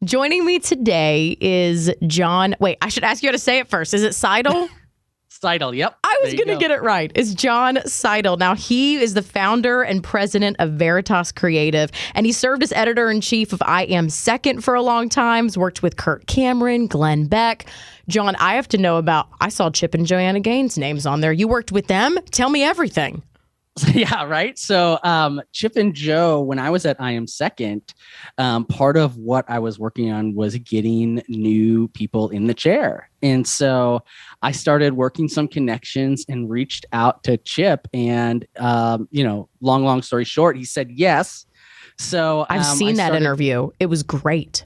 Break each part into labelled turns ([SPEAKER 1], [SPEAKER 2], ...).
[SPEAKER 1] Joining me today is Jon. Wait, I should ask you how to say it first. Is it Seidl?
[SPEAKER 2] Seidl, yep.
[SPEAKER 1] I was going to get it right. It's Jon Seidl. Now, he is the founder and president of Veritas Creative, and he served as editor-in-chief of I Am Second for a long time. He's worked with Kirk Cameron, Glen Beck. Jon, I have to know about, I saw Chip and Joanna Gaines' names on there. You worked with them? Tell me everything.
[SPEAKER 2] Yeah, right. So Chip and Joe, when I was at I Am Second, part of what I was working on was getting new people in the chair. And so I started working some connections and reached out to Chip. And, long story short, he said yes. So
[SPEAKER 1] I've seen that interview. It was great.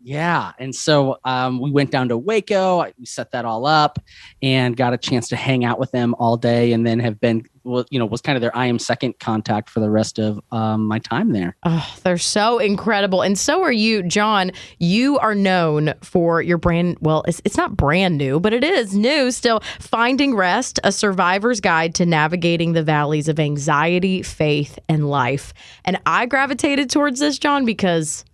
[SPEAKER 2] Yeah. And so we went down to Waco. We set that all up and got a chance to hang out with them all day, and then have been, was kind of their I Am Second contact for the rest of my time there.
[SPEAKER 1] Oh, they're so incredible. And so are you, Jon. You are known for your brand. Well, it's not brand new, but it is new still. Finding Rest, a survivor's guide to navigating the valleys of anxiety, faith, and life. And I gravitated towards this, Jon, because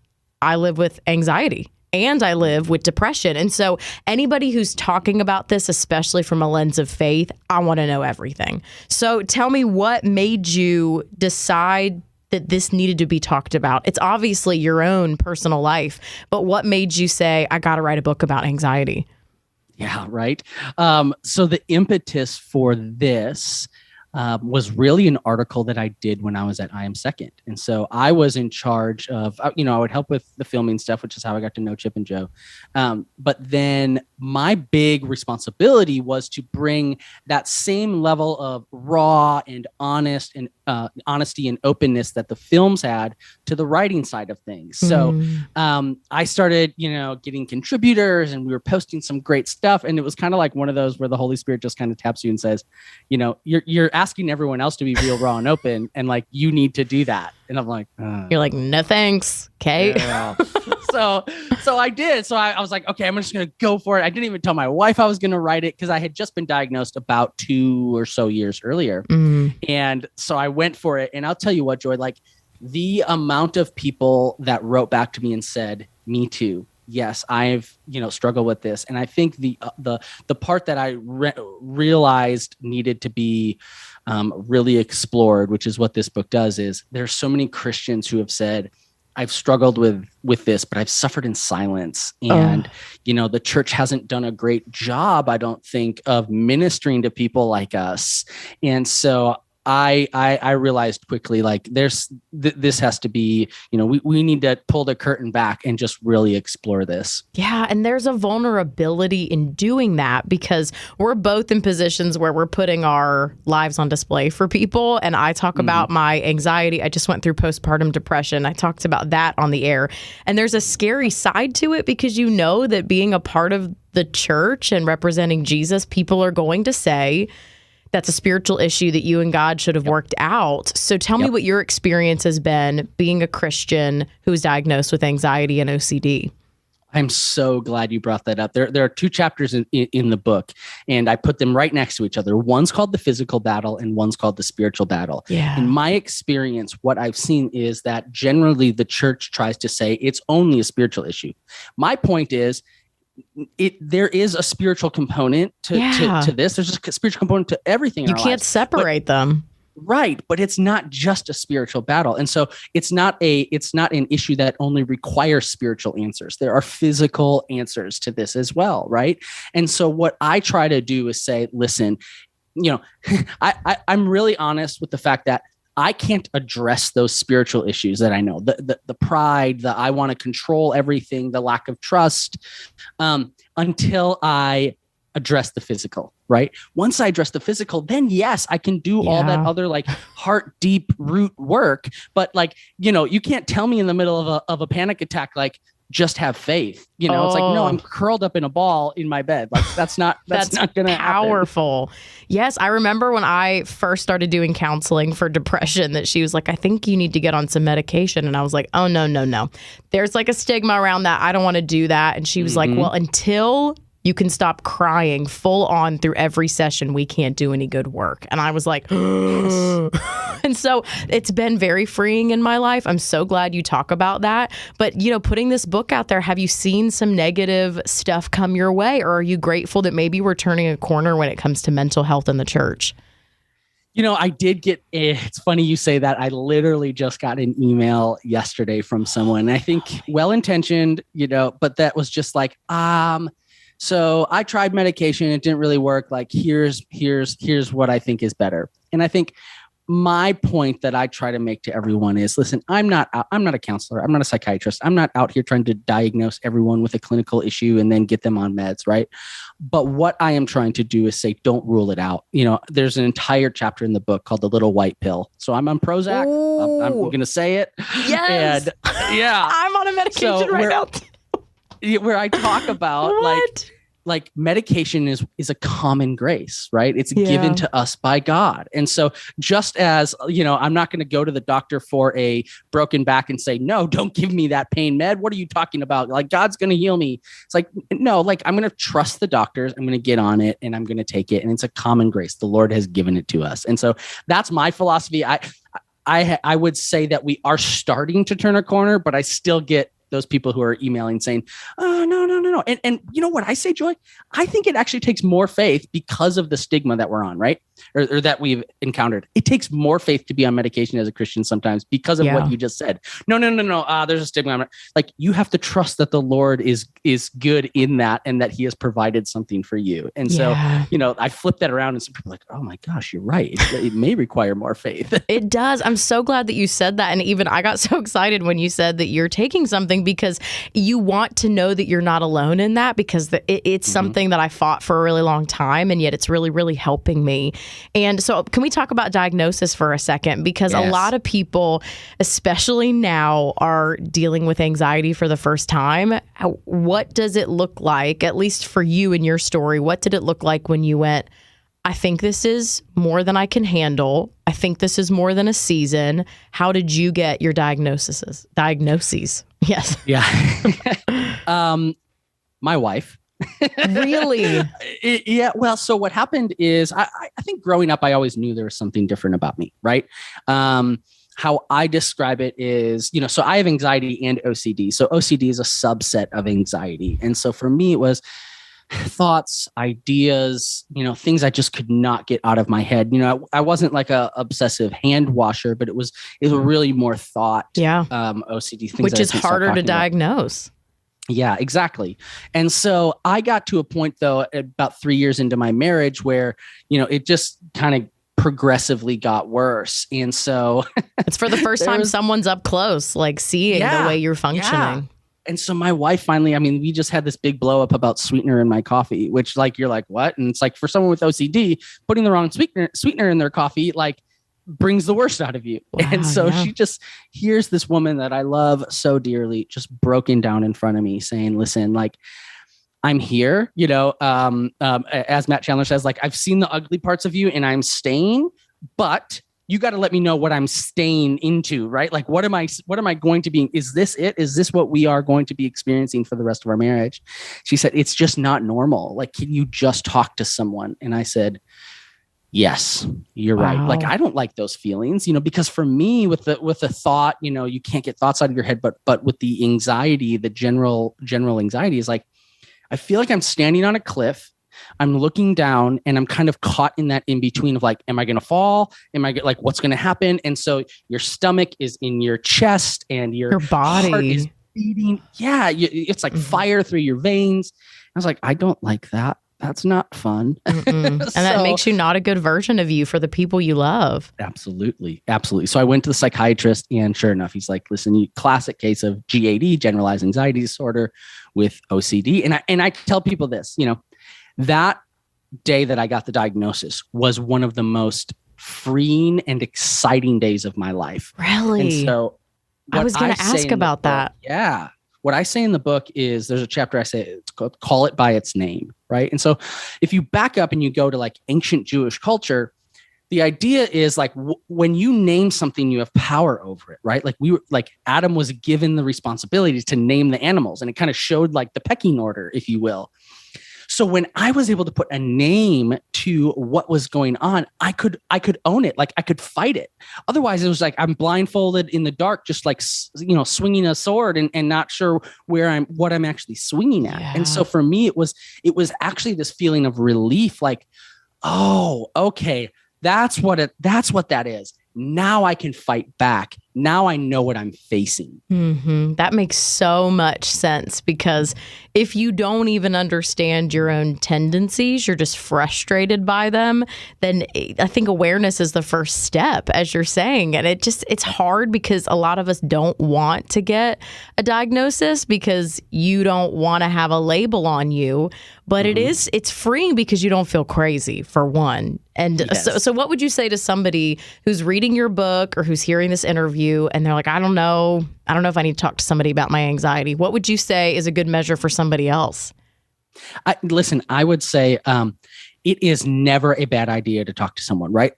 [SPEAKER 1] I live with anxiety and I live with depression. And so anybody who's talking about this, especially from a lens of faith, I want to know everything. So tell me, what made you decide that this needed to be talked about? It's obviously your own personal life, but what made you say, I got to write a book about anxiety?
[SPEAKER 2] Yeah, right. So the impetus for this was really an article that I did when I was at I Am Second. And so I was in charge of, I would help with the filming stuff, which is how I got to know Chip and Joe. But then my big responsibility was to bring that same level of raw and honesty and openness that the films had to the writing side of things. So I started, getting contributors, and we were posting some great stuff. And it was kind of like one of those where the Holy Spirit just kind of taps you and says, you're asking everyone else to be real, raw, and open, and like, you need to do that. And I'm like,
[SPEAKER 1] you're like, no thanks. Okay.
[SPEAKER 2] Yeah. So I did. So I was like, okay, I'm just going to go for it. I didn't even tell my wife I was going to write it, because I had just been diagnosed about 2 or so years earlier. And so I went for it. And I'll tell you what, Joy, like, the amount of people that wrote back to me and said, me too. Yes, I've, struggled with this. And I think the part that I realized needed to be really explored, which is what this book does, is there's so many Christians who have said, I've struggled with this, but I've suffered in silence. And, the church hasn't done a great job, I don't think, of ministering to people like us. And so I realized quickly, like, this has to be, we need to pull the curtain back and just really explore this. Yeah.
[SPEAKER 1] And there's a vulnerability in doing that, because we're both in positions where we're putting our lives on display for people. And I talk about my anxiety. I just went through postpartum depression. I talked about that on the air. And there's a scary side to it, because that being a part of the church and representing Jesus, people are going to say, that's a spiritual issue that you and God should have worked out. So tell me what your experience has been being a Christian who's diagnosed with anxiety and OCD.
[SPEAKER 2] I'm so glad you brought that up. There are 2 chapters in the book, and I put them right next to each other. One's called the physical battle and one's called the spiritual battle. Yeah. In my experience, what I've seen is that generally the church tries to say it's only a spiritual issue. My point is, there is a spiritual component to this. There's a spiritual component to everything.
[SPEAKER 1] You can't separate them.
[SPEAKER 2] Right. But it's not just a spiritual battle. And so it's not an issue that only requires spiritual answers. There are physical answers to this as well. Right. And so what I try to do is say, listen, I'm really honest with the fact that I can't address those spiritual issues that I know, the pride, the I want to control everything, the lack of trust, until I address the physical, right? Once I address the physical, then yes, I can do all that other like heart deep root work. But like, you can't tell me in the middle of a panic attack, like, just have faith. It's like, no, I'm curled up in a ball in my bed. Like, that's not going to happen.
[SPEAKER 1] Powerful. Yes. I remember when I first started doing counseling for depression, that she was like, I think you need to get on some medication. And I was like, oh, no. There's like a stigma around that. I don't want to do that. And she was like, well, until you can stop crying full on through every session. We can't do any good work. And I was like, and so it's been very freeing in my life. I'm so glad you talk about that. But, putting this book out there, have you seen some negative stuff come your way? Or are you grateful that maybe we're turning a corner when it comes to mental health in the church?
[SPEAKER 2] I did get, it's funny you say that. I literally just got an email yesterday from someone, I think well-intentioned, but that was just like, so I tried medication. It didn't really work. Like, here's what I think is better. And I think my point that I try to make to everyone is, listen, I'm not a counselor. I'm not a psychiatrist. I'm not out here trying to diagnose everyone with a clinical issue and then get them on meds, right? But what I am trying to do is say, don't rule it out. There's an entire chapter in the book called The Little White Pill. So I'm on Prozac. I'm going to say it.
[SPEAKER 1] Yes.
[SPEAKER 2] And yeah.
[SPEAKER 1] I'm on a medication right now.
[SPEAKER 2] Where I talk about like medication is a common grace, right? It's given to us by God. And so just as, I'm not going to go to the doctor for a broken back and say, no, don't give me that pain med. What are you talking about? Like, God's going to heal me. It's like, no, like, I'm going to trust the doctors. I'm going to get on it and I'm going to take it. And it's a common grace. The Lord has given it to us. And so that's my philosophy. I would say that we are starting to turn a corner, but I still get those people who are emailing saying, oh, no. And you know what I say, Joy? I think it actually takes more faith because of the stigma that we're on, right? Or that we've encountered. It takes more faith to be on medication as a Christian sometimes because of what you just said. No. There's a stigma. Like, you have to trust that the Lord is good in that and that he has provided something for you. And so, I flip that around and some people are like, oh my gosh, you're right. It may require more faith.
[SPEAKER 1] It does. I'm so glad that you said that. And even I got so excited when you said that you're taking something, because you want to know that you're not alone in that, because it's something that I fought for a really long time, and yet it's really, really helping me. And so can we talk about diagnosis for a second? Because a lot of people, especially now, are dealing with anxiety for the first time. What does it look like, at least for you in your story? What did it look like when you went, I think this is more than I can handle. I think this is more than a season. How did you get your diagnoses? Yes.
[SPEAKER 2] Yeah. My wife.
[SPEAKER 1] Really?
[SPEAKER 2] Yeah. Well, so what happened is I think growing up, I always knew there was something different about me, right? How I describe it is, so I have anxiety and OCD. So OCD is a subset of anxiety. And so for me, it was thoughts, ideas, things I just could not get out of my head. I wasn't like a obsessive hand washer, but it was really more thought, OCD things,
[SPEAKER 1] which is harder to diagnose.
[SPEAKER 2] Yeah, exactly. And so I got to a point, though, about 3 years into my marriage where, it just kind of progressively got worse. And so
[SPEAKER 1] it's for the first time someone's up close, like seeing the way you're functioning. Yeah.
[SPEAKER 2] And so my wife finally, we just had this big blow up about sweetener in my coffee, which you're like, what? And it's like, for someone with OCD, putting the wrong sweetener in their coffee, brings the worst out of you. Wow, and so she just hears this woman that I love so dearly, just broken down in front of me saying, listen, I'm here, as Matt Chandler says, I've seen the ugly parts of you and I'm staying, but you got to let me know what I'm staying into, right? What am I going to be? Is this it? Is this what we are going to be experiencing for the rest of our marriage? She said, it's just not normal. Can you just talk to someone? And I said, yes, you're right. I don't like those feelings, because for me with the thought, you can't get thoughts out of your head, but with the anxiety, the general anxiety is I feel like I'm standing on a cliff. I'm looking down and I'm kind of caught in that in between of am I going to fall? Am I what's going to happen? And so your stomach is in your chest and your body heart is beating. Yeah. It's fire through your veins. I was like, I don't like that. That's not fun.
[SPEAKER 1] And that makes you not a good version of you for the people you love.
[SPEAKER 2] Absolutely. Absolutely. So I went to the psychiatrist and sure enough, he's like, listen, classic case of GAD, generalized anxiety disorder with OCD. And I tell people this, that day that I got the diagnosis was one of the most freeing and exciting days of my life.
[SPEAKER 1] Really?
[SPEAKER 2] And so
[SPEAKER 1] I was going to ask about that.
[SPEAKER 2] Yeah. What I say in the book is there's a chapter I say it's called Call It By Its Name, right? And so if you back up and you go to ancient Jewish culture, the idea is when you name something, you have power over it, right? Adam was given the responsibility to name the animals and it kind of showed the pecking order, if you will. So when I was able to put a name to what was going on, I could own it. Like I could fight it. Otherwise it was like, I'm blindfolded in the dark, just like, swinging a sword and not sure what I'm actually swinging at.
[SPEAKER 1] Yeah.
[SPEAKER 2] And so for me, it was actually this feeling of relief. Like, oh, okay. That's what that is. Now I can fight back. Now I know what I'm facing.
[SPEAKER 1] Mm-hmm. That makes so much sense, because if you don't even understand your own tendencies, you're just frustrated by them, then I think awareness is the first step, as you're saying. And it's hard because a lot of us don't want to get a diagnosis because you don't want to have a label on you. But it's freeing because you don't feel crazy, for one. And
[SPEAKER 2] yes.
[SPEAKER 1] so what would you say to somebody who's reading your book or who's hearing this interview and they're like, I don't know if I need to talk to somebody about my anxiety? What would you say is a good measure for somebody else?
[SPEAKER 2] I would say it is never a bad idea to talk to someone, right?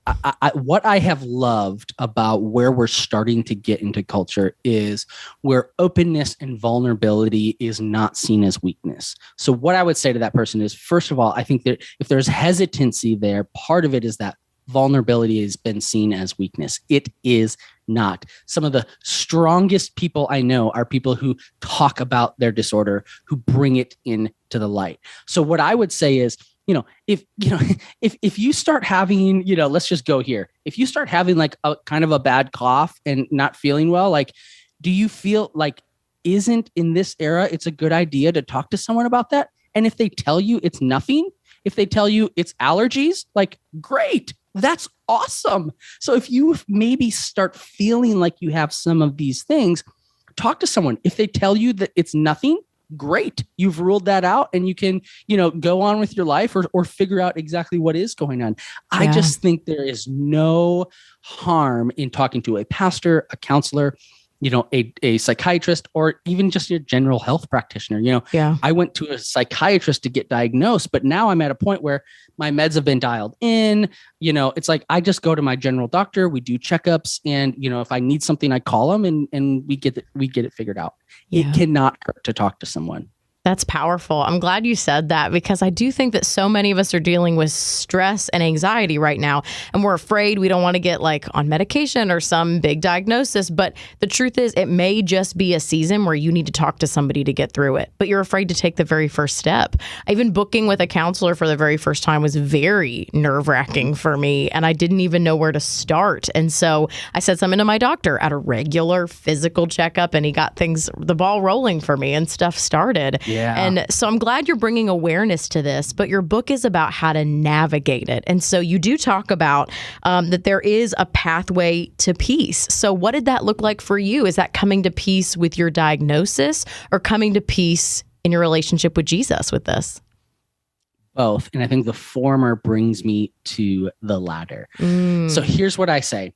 [SPEAKER 2] What I have loved about where we're starting to get into culture is where openness and vulnerability is not seen as weakness. So what I would say to that person is, first of all, I think that if there's hesitancy there, part of it is that vulnerability has been seen as weakness. It is not. Some of the strongest people I know are people who talk about their disorder, who bring it into the light. So what I would say is, if you start having, let's just go here. If you start having like a kind of a bad cough and not feeling well, like, do you feel like, isn't in this era, it's a good idea to talk to someone about that? And if they tell you it's nothing, if they tell you it's allergies, like, great, that's awesome. So if you maybe start feeling like you have some of these things, talk to someone. If they tell you that it's nothing, great. You've ruled that out and you can, go on with your life or figure out exactly what is going on. Yeah. I just think there is no harm in talking to a pastor, a counselor, a psychiatrist, or even just your general health practitioner. I went to a psychiatrist to get diagnosed, but now I'm at a point where my meds have been dialed in. It's like, I just go to my general doctor, we do checkups, and, if I need something, I call them and we get it figured out. Yeah. It cannot hurt to talk to someone.
[SPEAKER 1] That's powerful. I'm glad you said that, because I do think that so many of us are dealing with stress and anxiety right now, and we're afraid. We don't want to get like on medication or some big diagnosis. But the truth is, it may just be a season where you need to talk to somebody to get through it, but you're afraid to take the very first step. Even booking with a counselor for the very first time was very nerve-wracking for me, and I didn't even know where to start. And so I said something to my doctor at a regular physical checkup, and he got the ball rolling for me, and stuff started.
[SPEAKER 2] Yeah.
[SPEAKER 1] And so I'm glad you're bringing awareness to this, but your book is about how to navigate it. And so you do talk about that there is a pathway to peace. So what did that look like for you? Is that coming to peace with your diagnosis, or coming to peace in your relationship with Jesus with this?
[SPEAKER 2] Both. And I think the former brings me to the latter. So here's what I say.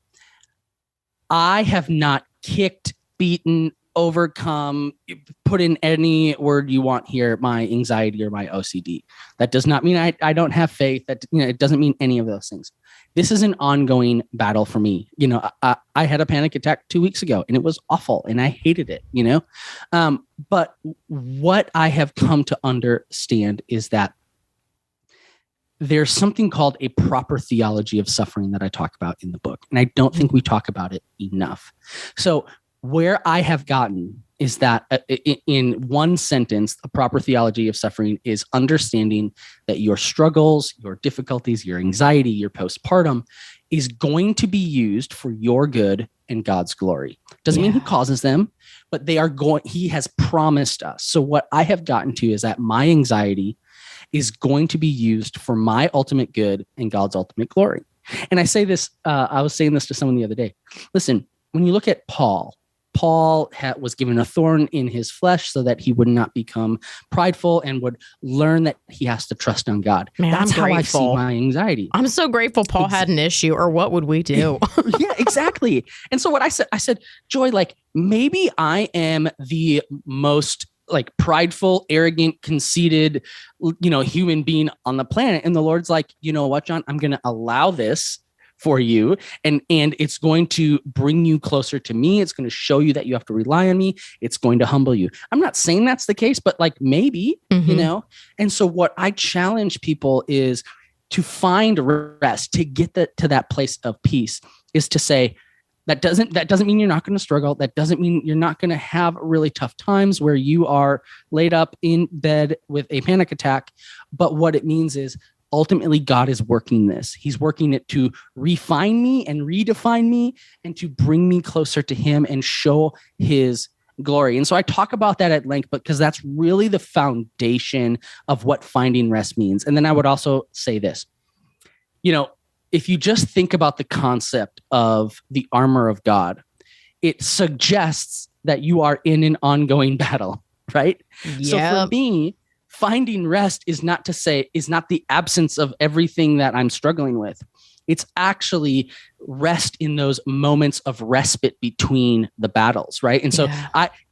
[SPEAKER 2] I have not kicked, beaten, overcome, put in any word you want here, my anxiety or my OCD. That does not mean I don't have faith. That it doesn't mean any of those things. This is an ongoing battle for me. I had a panic attack 2 weeks ago, and it was awful, and I hated it. But what I have come to understand is that there's something called a proper theology of suffering that I talk about in the book, and I don't think we talk about it enough. So where I have gotten is that in one sentence, a proper theology of suffering is understanding that your struggles, your difficulties, your anxiety, your postpartum is going to be used for your good and God's glory. Doesn't mean he causes them, but he has promised us. So what I have gotten to is that my anxiety is going to be used for my ultimate good and God's ultimate glory. And I say this, I was saying this to someone the other day. Listen, when you look at Paul was given a thorn in his flesh so that he would not become prideful and would learn that he has to trust on God.
[SPEAKER 1] Man,
[SPEAKER 2] that's
[SPEAKER 1] how
[SPEAKER 2] I see my anxiety.
[SPEAKER 1] I'm so grateful Paul had an issue, or what would we do?
[SPEAKER 2] Yeah, exactly. And so what I said, Joy, like, maybe I am the most like prideful, arrogant, conceited, human being on the planet. And the Lord's like, you know what, John, I'm going to allow this for you, and it's going to bring you closer to me. It's going to show you that you have to rely on me. It's going to humble you. I'm not saying that's the case, but like maybe, you know. And so what I challenge people is to find rest, to get to that place of peace, is to say, that doesn't mean you're not going to struggle. That doesn't mean you're not going to have really tough times where you are laid up in bed with a panic attack. But what it means is, ultimately, God is working this. He's working it to refine me and redefine me and to bring me closer to him and show his glory. And so I talk about that at length, because that's really the foundation of what finding rest means. And then I would also say this, you know, if you just think about the concept of the armor of God, it suggests that you are in an ongoing battle, right? Yep. So for me, finding rest is not the absence of everything that I'm struggling with. It's actually rest in those moments of respite between the battles, right? And so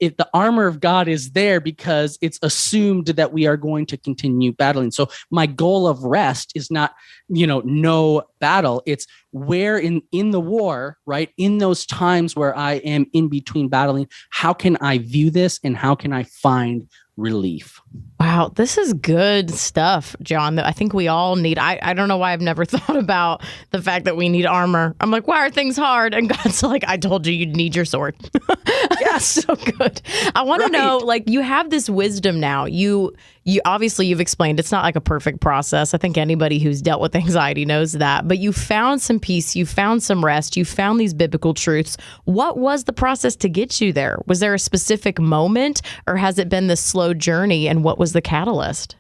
[SPEAKER 2] if the armor of God is there because it's assumed that we are going to continue battling. So my goal of rest is not, no battle. It's where in the war, right? In those times where I am in between battling, how can I view this and how can I find relief?
[SPEAKER 1] Wow, this is good stuff, Jon. I think we all need, I don't know why I've never thought about the fact that we need armor. I'm like, why are things hard? And God's like, I told you you'd need your sword.
[SPEAKER 2] Yes.
[SPEAKER 1] So good. I want to know, like, you have this wisdom now. You obviously, you've explained it's not like a perfect process. I think anybody who's dealt with anxiety knows that. But you found some peace. You found some rest. You found these biblical truths. What was the process to get you there? Was there a specific moment, or has it been this slow journey? And what was the catalyst?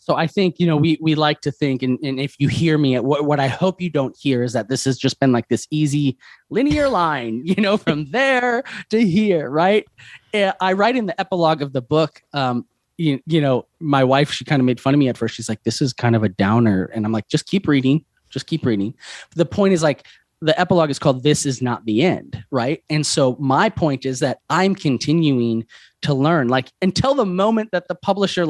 [SPEAKER 2] So I think, we like to think, and if you hear me, what I hope you don't hear is that this has just been like this easy linear line, from there to here, right? I write in the epilogue of the book, my wife, she kind of made fun of me at first. She's like, this is kind of a downer. And I'm like, just keep reading. The point is, like, the epilogue is called "This Is Not the End," right? And so my point is that I'm continuing to learn, like, until the moment that the publisher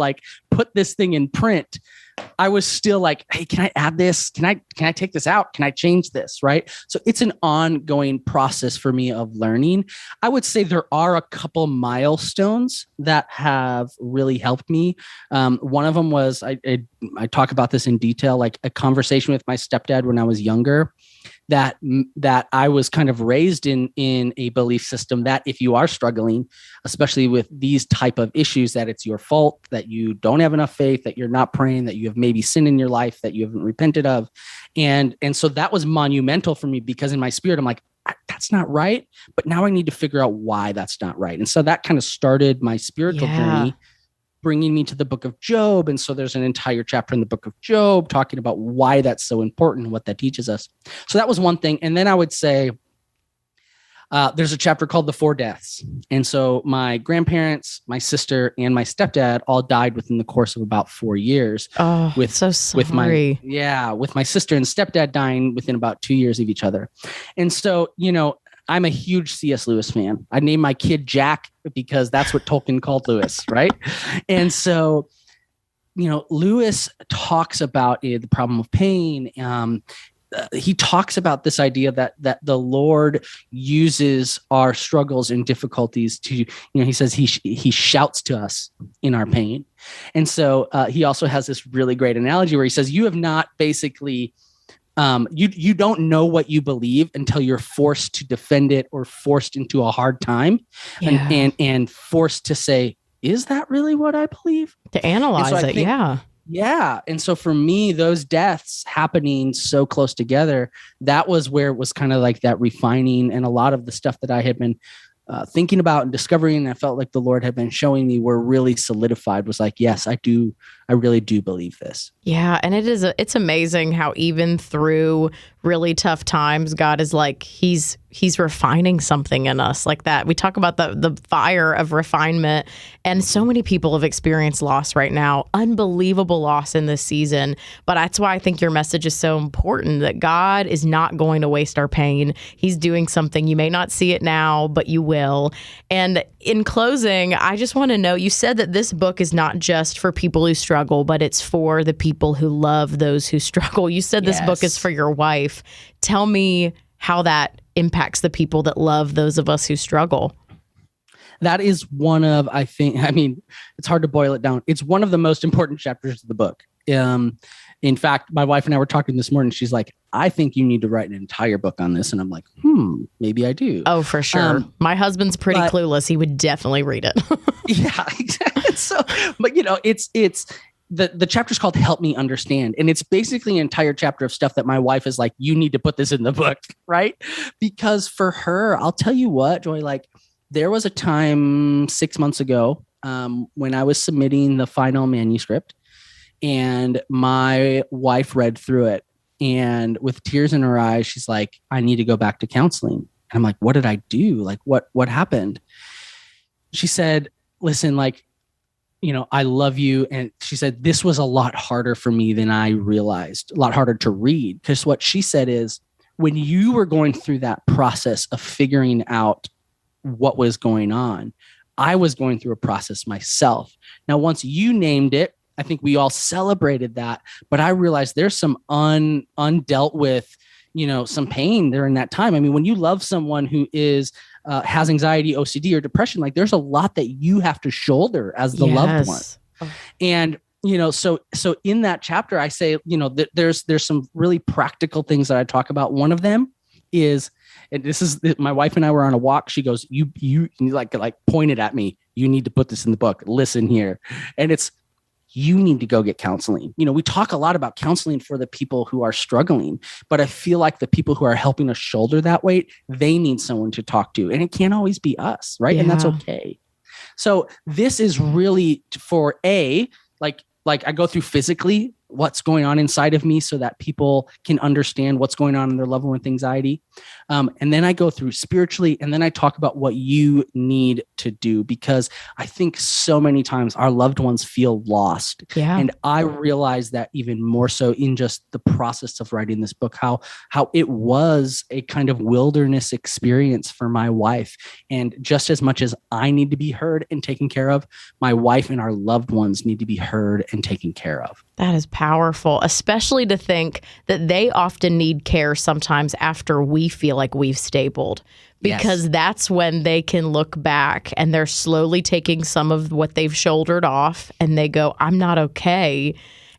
[SPEAKER 2] put this thing in print, I was still like, hey, can I add this? Can I take this out? Can I change this? Right? So it's an ongoing process for me of learning. I would say there are a couple milestones that have really helped me. One of them was, I talk about this in detail, like a conversation with my stepdad when I was younger, that I was kind of raised in a belief system that if you are struggling, especially with these type of issues, that it's your fault, that you don't have enough faith, that you're not praying, that you have maybe sin in your life that you haven't repented of. And so that was monumental for me, because in my spirit, I'm like, that's not right. But now I need to figure out why that's not right. And so that kind of started my spiritual journey, bringing me to the book of Job. And so there's an entire chapter in the book of Job talking about why that's so important and what that teaches us. So that was one thing. And then I would say there's a chapter called The Four Deaths. And so my grandparents, my sister, and my stepdad all died within the course of about 4 years.
[SPEAKER 1] Oh, so sorry.
[SPEAKER 2] With my sister and stepdad dying within about 2 years of each other. And so, I'm a huge C.S. Lewis fan. I named my kid Jack because that's what Tolkien called Lewis, right? And so, Lewis talks about the problem of pain. He talks about this idea that the Lord uses our struggles and difficulties to, he says he shouts to us in our pain. And so he also has this really great analogy where he says, you have not basically... you don't know what you believe until you're forced to defend it, or forced into a hard time, and forced to say, is that really what I believe?
[SPEAKER 1] To analyze it.
[SPEAKER 2] Yeah. And so for me, those deaths happening so close together, that was where it was kind of like that refining, and a lot of the stuff that I had been thinking about and discovering, and I felt like the Lord had been showing me, were really solidified. Was like, yes, I really do believe this. Yeah.
[SPEAKER 1] And it's amazing how even through really tough times, God is like, he's refining something in us like that. We talk about the fire of refinement, and so many people have experienced loss right now, unbelievable loss in this season. But that's why I think your message is so important, that God is not going to waste our pain. He's doing something. You may not see it now, but you will. And in closing, I just want to know, you said that this book is not just for people who struggle, but it's for the people who love those who struggle. You said this book is for your wife. life. Tell me how that impacts the people that love those of us who struggle.
[SPEAKER 2] That is one of, it's hard to boil it down. It's one of the most important chapters of the book. In fact, my wife and I were talking this morning. She's like, I think you need to write an entire book on this. And I'm like, maybe I do.
[SPEAKER 1] Oh, for sure. My husband's pretty clueless. He would definitely read it.
[SPEAKER 2] Yeah, exactly. So, but it's the chapter's called Help Me Understand. And it's basically an entire chapter of stuff that my wife is like, you need to put this in the book, right? Because for her, I'll tell you what, Joy, like there was a time 6 months ago when I was submitting the final manuscript and my wife read through it. And with tears in her eyes, she's like, I need to go back to counseling. And I'm like, what did I do? Like, what happened? She said, listen, like, I love you. And she said, this was a lot harder for me than I realized, a lot harder to read. Because what she said is, when you were going through that process of figuring out what was going on, I was going through a process myself. Now, once you named it, I think we all celebrated that, but I realized there's some undealt with, some pain there in that time. I mean, when you love someone who is has anxiety, OCD, or depression, like there's a lot that you have to shoulder as the loved one. Oh. And so in that chapter, I say, there's some really practical things that I talk about. One of them is, and this is my wife and I were on a walk. She goes, you like pointed at me. You need to put this in the book. Listen here, and it's, you need to go get counseling. We talk a lot about counseling for the people who are struggling, but I feel like the people who are helping us shoulder that weight, they need someone to talk to, and it can't always be us, right? Yeah. And that's okay. So this is really for like I go through physically what's going on inside of me so that people can understand what's going on in their loved one with anxiety. And then I go through spiritually, and then I talk about what you need to do, because I think so many times our loved ones feel lost. Yeah. And I realized that even more so in just the process of writing this book, how it was a kind of wilderness experience for my wife. And just as much as I need to be heard and taken care of, my wife and our loved ones need to be heard and taken care of.
[SPEAKER 1] That is powerful, especially to think that they often need care sometimes after we feel like we've stabled, because that's when they can look back and they're slowly taking some of what they've shouldered off and they go, I'm not okay.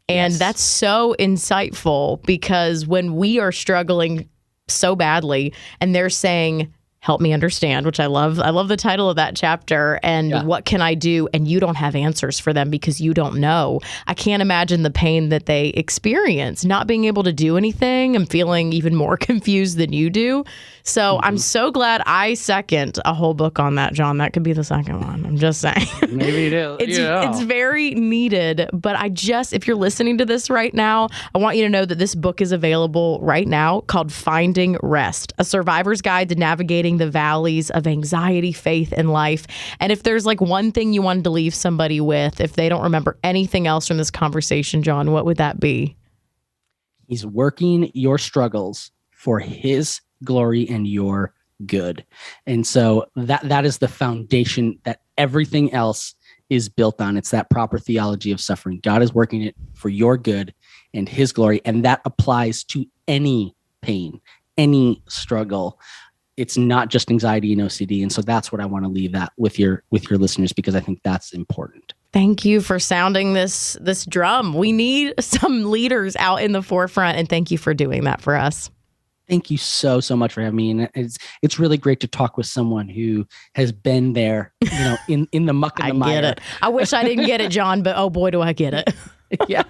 [SPEAKER 1] And that's so insightful, because when we are struggling so badly and they're saying, help me understand, which I love the title of that chapter, and what can I do? And you don't have answers for them because you don't know. I can't imagine the pain that they experience, not being able to do anything and feeling even more confused than you do. So I'm so glad I second a whole book on that, Jon. That could be the second one. I'm just saying.
[SPEAKER 2] Maybe it is.
[SPEAKER 1] It's very needed. But if you're listening to this right now, I want you to know that this book is available right now, called Finding Rest, a survivor's guide to navigating the valleys of anxiety, faith, and life. And if there's like one thing you wanted to leave somebody with, if they don't remember anything else from this conversation, Jon, what would that be?
[SPEAKER 2] He's working your struggles for his glory and your good. And so that is the foundation that everything else is built on. It's that proper theology of suffering. God is working it for your good and his glory. And that applies to any pain, any struggle. It's not just anxiety and OCD. And so that's what I want to leave that with your listeners, because I think that's important.
[SPEAKER 1] Thank you for sounding this drum. We need some leaders out in the forefront, and thank you for doing that for us.
[SPEAKER 2] Thank you so much for having me. And it's really great to talk with someone who has been there, in the muck and the mire.
[SPEAKER 1] I get it. I wish I didn't get it, Jon, but oh boy, do I get it.
[SPEAKER 2] Yeah.